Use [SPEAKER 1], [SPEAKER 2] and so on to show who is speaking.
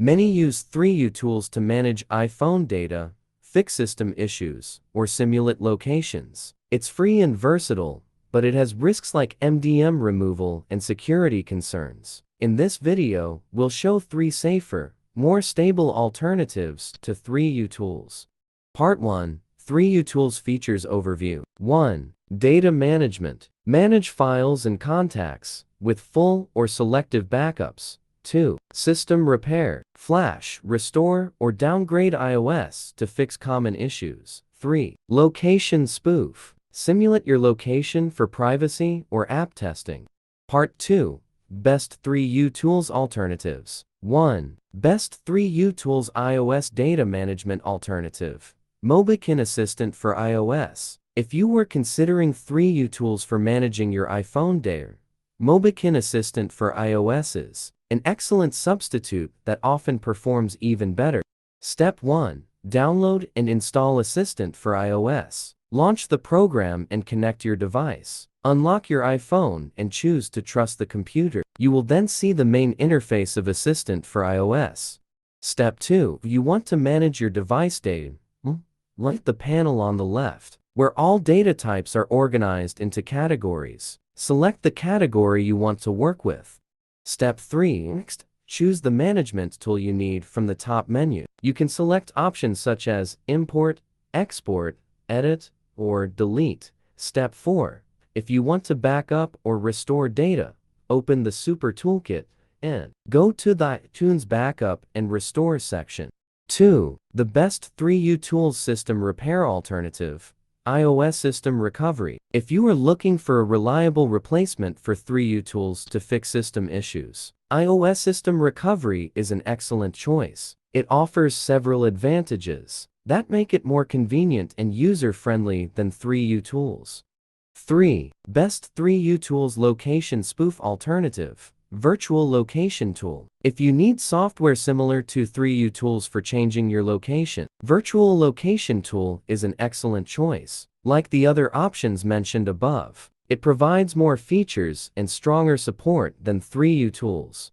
[SPEAKER 1] Many use 3uTools to manage iPhone data, fix system issues, or simulate locations. It's free and versatile, but it has risks like MDM removal and security concerns. In this video, we'll show 3 safer, more stable alternatives to 3uTools. Part 1. 3uTools Features Overview. 1. Data Management. Manage files and contacts with full or selective backups. 2. System Repair. Flash, restore, or downgrade iOS to fix common issues. 3. Location Spoof. Simulate your location for privacy or app testing. Part 2. Best 3uTools Alternatives. 1. Best 3uTools iOS Data Management Alternative. Mobikin Assistant for iOS. If you were considering 3uTools for managing your iPhone data, Mobikin Assistant for iOS is an excellent substitute that often performs even better. Step 1. Download and install Assistant for iOS. Launch the program and connect your device. Unlock your iPhone and choose to trust the computer. You will then see the main interface of Assistant for iOS. Step 2. You want to manage your device data. Like the panel on the left, where all data types are organized into categories. Select the category you want to work with. Step 3. Next, choose the management tool you need from the top menu. You can select options such as import, export, edit, or delete. Step 4. If you want to back up or restore data, open the Super Toolkit and go to the iTunes Backup and Restore section. 2. The best 3uTools system repair alternative. iOS System Recovery. If you are looking for a reliable replacement for 3uTools to fix system issues, iOS System Recovery is an excellent choice. It offers several advantages that make it more convenient and user-friendly than 3uTools. 3. Best 3uTools Location Spoof Alternative. Virtual Location Tool. If you need software similar to 3uTools for changing your location, Virtual Location Tool is an excellent choice. Like the other options mentioned above, it provides more features and stronger support than 3uTools.